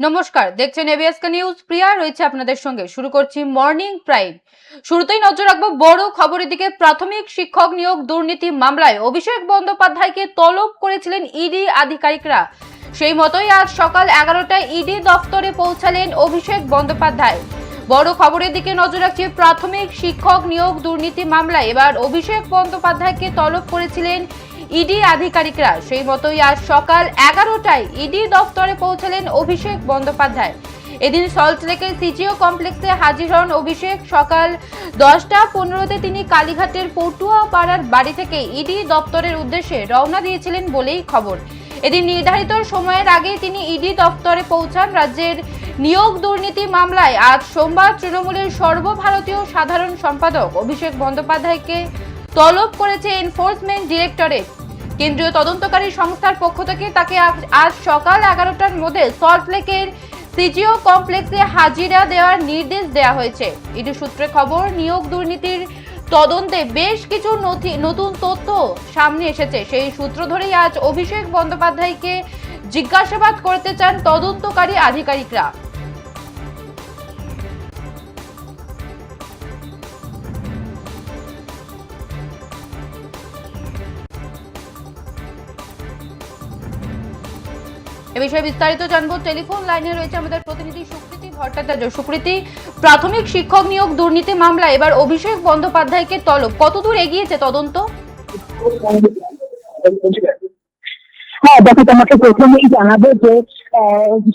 নমস্কার, দেখছেন এবিএসকে নিউজ। প্রিয়া রয়েছে আপনাদের সঙ্গে। শুরু করছি মর্নিং প্রাইম। শুরুতেই নজর রাখবো বড় খবরের দিকে। প্রাথমিক শিক্ষক নিয়োগ দুর্নীতি মামলায় অভিষেক বন্দ্যোপাধ্যায়কে তলব করেছিলেন ইডি আধিকারিকরা। সেই মতোই আজ সকাল 11টায় ইডি দফতরে পৌঁছালেন অভিষেক বন্দ্যোপাধ্যায়। বড় খবরের দিকে নজর রাখছি। প্রাথমিক শিক্ষক নিয়োগ দুর্নীতি মামলায় এবার অভিষেক বন্দ্যোপাধ্যায়কে তলব করেছিলেন ইডি আধিকারিকরা। সেই মতোই আজ সকাল 11টায় ইডি দফতরে পৌঁছালেন অভিষেক বন্দ্যোপাধ্যায়। এদিন সল্টলেকের সিজিও কমপ্লেক্সে হাজির হন অভিষেক। সকাল 10টা 15তে তিনি কালীঘাটের পটুয়া পাড়ার বাড়ি থেকে ইডি দপ্তরের উদ্দেশ্যে রওনা দিয়েছিলেন বলেই খবর। এদিন নির্ধারিত সময়ের আগে তিনি ইডি দপ্তরে পৌঁছান। রাজ্যের নিয়োগ দুর্নীতি মামলায় আজ সোমবার তৃণমূলের সর্বভারতীয় সাধারণ সম্পাদক অভিষেক বন্দ্যোপাধ্যায়কে তলব করেছে এনফোর্সমেন্ট ডিরেক্টরেট। কেন্দ্রীয় তদন্তকারী সংস্থার পক্ষ থেকে তাকে আজ সকাল 11টার মধ্যে সল্টলেকের সিজিও কমপ্লেক্সে হাজিরা দেওয়ার নির্দেশ দেওয়া হয়েছে। ইডি সূত্রে খবর, নিয়োগ দুর্নীতির তদন্তে বেশ কিছু নতুন তথ্য সামনে এসেছে। সেই সূত্র ধরেই আজ অভিষেক বন্দ্যোপাধ্যায়কে জিজ্ঞাসাবাদ করতে চান তদন্তকারী আধিকারিকরা। এ বিষয়ে বিস্তারিত জানবো। টেলিফোন লাইনে রয়েছে আমাদের প্রতিনিধি সুকৃতি ভট্টাচার্য। সুকৃতি, প্রাথমিক শিক্ষক নিয়োগ দুর্নীতি মামলা এবার অভিষেক বন্দ্যোপাধ্যায়কে তলব, কতদূর এগিয়েছে তদন্ত? হ্যাঁ দেখো, তোমাকে প্রথমেই জানাবো যে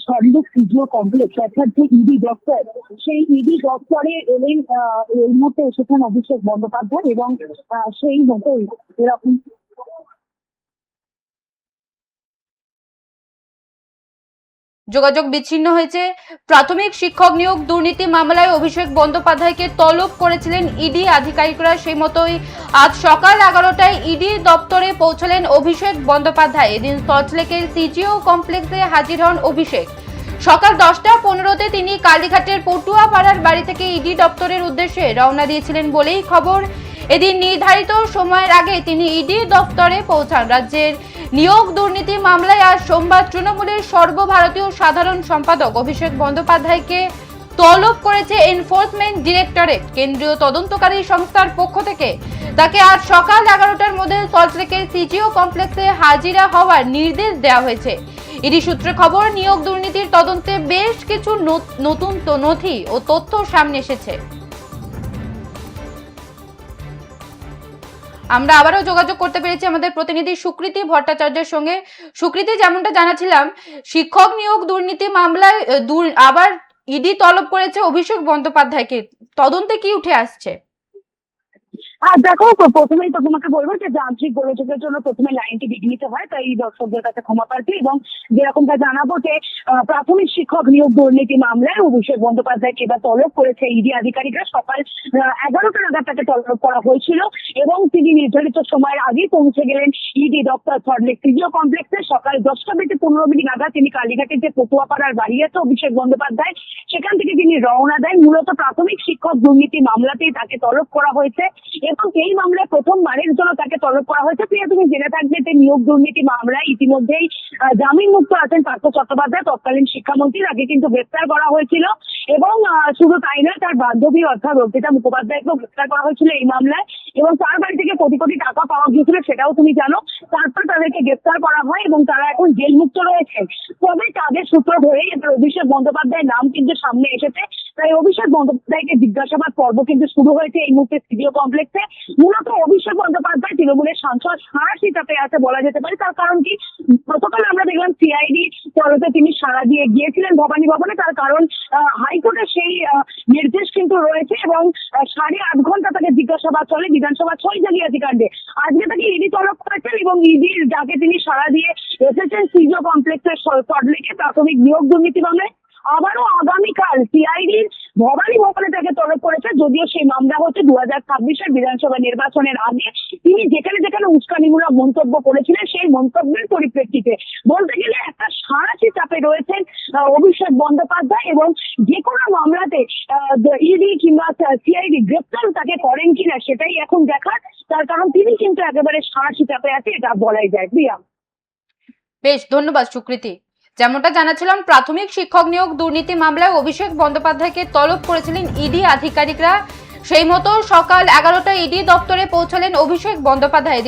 সল্টলেক সিজিও কমপ্লেক্স অর্থাৎ যে ইডি দপ্তর, সেই ইডি দপ্তরে এলেন এই মুহূর্তে এসেছেন অভিষেক বন্দ্যোপাধ্যায় এবং সেই মতোই এরকম যোগাযোগ বিচ্ছিন্ন হয়েছে। প্রাথমিক শিক্ষক নিয়োগ দুর্নীতি মামলায় অভিষেক বন্দ্যোপাধ্যায়কে তলব করেছিলেন ইডি আধিকারিকরা। সেই মতোই আজ সকাল 11টায় ইডি দপ্তরে পৌঁছালেন অভিষেক বন্দ্যোপাধ্যায়। এদিন সল্টলেকের সিজিও কমপ্লেক্সে হাজির হন অভিষেক। সকাল 10টা 15তে তিনি কালীঘাটের পটুয়া পাড়ার বাড়ি থেকে ইডি দপ্তরের উদ্দেশ্যে রওনা দিয়েছিলেন বলেই খবর। এদিন নির্ধারিত সময়ের আগে তিনি ইডি দপ্তরে পৌঁছান। রাজ্যের নিয়োগ দুর্নীতি মামলায় আজ সোমবার তৃণমূলের সর্বভারতীয় সাধারণ সম্পাদক অভিষেক বন্দ্যোপাধ্যায়কে তলব করেছে এনফোর্সমেন্ট ডিরেক্টরেট। কেন্দ্রীয় তদন্তকারী সংস্থার পক্ষ থেকে তাকে আজ সকাল 11টার মধ্যে সল্টলেকের সিজিও কমপ্লেক্সে হাজিরা হওয়ার নির্দেশ দেওয়া হয়েছে। ইডি সূত্রে খবর, নিয়োগ দুর্নীতির তদন্তে বেশ কিছু নতুন নথি ও তথ্য সামনে এসেছে। আমরা আবারও যোগাযোগ করতে পেরেছি আমাদের প্রতিনিধি সুকৃতি ভট্টাচার্যের সঙ্গে। সুকৃতি, যেমনটা জানাছিলাম, শিক্ষক নিয়োগ দুর্নীতি মামলায় আবার ইডি তলব করেছে অভিষেক বন্দ্যোপাধ্যায়কে। তদন্তে কি উঠে আসছে? আর দেখো, প্রথমেই তো তোমাকে বলবো যে যান্ত্রিক গোলযোগের জন্য প্রথমে লাইনটি বিঘ্নিত হয়, তাই দর্শকদের কাছে ক্ষমা প্রার্থী। এবং যেরকমটা জানাবো যে প্রাথমিক শিক্ষক নিয়োগ দুর্নীতি মামলায় অভিষেক বন্দ্যোপাধ্যায়কে এবার তলব করেছে ইডি আধিকারিকরা। সকাল 11টা নাগাদ তাকে তলব করা হয়েছিল এবং তিনি নির্ধারিত সময়ের আগেই পৌঁছে গেলেন ইডি দপ্তর সল্টলেক সিজিও কমপ্লেক্সে। সকাল 10টা 15 নাগাদ তিনি কালীঘাটের যে পটুয়াপাড়ার বাড়ি আছে অভিষেক বন্দ্যোপাধ্যায়, সেখান থেকে তিনি রওনা দেন। মূলত প্রাথমিক শিক্ষক দুর্নীতি মামলাতেই তাকে তলব করা হয়েছে এবং এই মামলায় প্রথমবারের জন্য তাকে তলব করা হয়েছে। প্রিয়া, তুমি জেনে থাকবে যে নিয়োগ দুর্নীতি মামলায় ইতিমধ্যেই জামিন মুক্ত আছেন পার্থ চট্টোপাধ্যায়, তৎকালীন শিক্ষামন্ত্রী। তাকে কিন্তু গ্রেপ্তার করা হয়েছিল এবং শুধু তাই নয়, তার বান্ধবী অর্থাৎ অর্পিতা মুখোপাধ্যায়কেও গ্রেপ্তার করা হয়েছিল এই মামলায় এবং তার বাড়ি থেকে কোটি কোটি টাকা পাওয়া গিয়েছিল, সেটাও তুমি জানো। তারপর তাদেরকে গ্রেপ্তার করা হয় এবং তারা এখন জেল মুক্ত রয়েছে। তবে তাদের সূত্র ধরেই এবার অভিষেক বন্দ্যোপাধ্যায়ের নাম কিন্তু সামনে এসেছে। তাই অভিষেক বন্দ্যোপাধ্যায়কে জিজ্ঞাসাবাদ পর্ব কিন্তু শুরু হয়েছে এই মুহূর্তে সিজিও কমপ্লেক্সে। মূলত অভিষেক বন্দ্যোপাধ্যায় তৃণমূলের সাংসদ সাঁড়াশি চাপে আছে বলা যেতে পারে। তার কারণ কি, গতকাল আমরা দেখলাম সিআইডি তরফে তিনি সাড়া দিয়ে গিয়েছিলেন ভবানী ভবনে। তার কারণ হাইকোর্টের সেই নির্দেশ কিন্তু রয়েছে এবং 8.5 ঘন্টা তাকে জিজ্ঞাসাবাদ চলে বিধানসভা ছয় জালিয়াতি কাণ্ডে। আজকে তাকে ইডি তলব করেছেন এবং ইডির ডাকে তিনি সাড়া দিয়ে এসেছেন সিজিও কমপ্লেক্সের সল্টলেকে প্রাথমিক নিয়োগ দুর্নীতি মামলায়। আবারও আগামীকাল সিআইডির ভবানী ভবনে তাকে তলব করেছে, যদিও সেই মামলা হচ্ছে 2026-এর বিধানসভা নির্বাচনের আগে। তিনি যেখানে যেখানে উস্কানিমূলক মন্তব্য করেছিলেন সেই মন্তব্যের পরিপ্রেক্ষিতে বলতে গেলে একটা সাঁড়াশি চাপে রয়েছেন অভিষেক বন্দ্যোপাধ্যায় এবং যে কোনো মামলাতে ইডি কিংবা সিআইডি গ্রেপ্তার তাকে করেন কিনা সেটাই এখন দেখার। তার কারণ তিনি কিন্তু একেবারে সাঁড়াশি চাপে আছে, এটা বলাই যায়। প্রিয়া, বেশ, ধন্যবাদ সুকৃতি। যেমনটা জানাছিলাম, প্রাথমিক শিক্ষক নিয়োগ দুর্নীতি মামলায় অভিষেক বন্দ্যোপাধ্যায়কে তলব করেছিলেন ইডি আধিকারিকরা। সেই মতো সকাল 11টায় ইডি দপ্তরে পৌঁছালেন অভিষেক বন্দ্যোপাধ্যায়।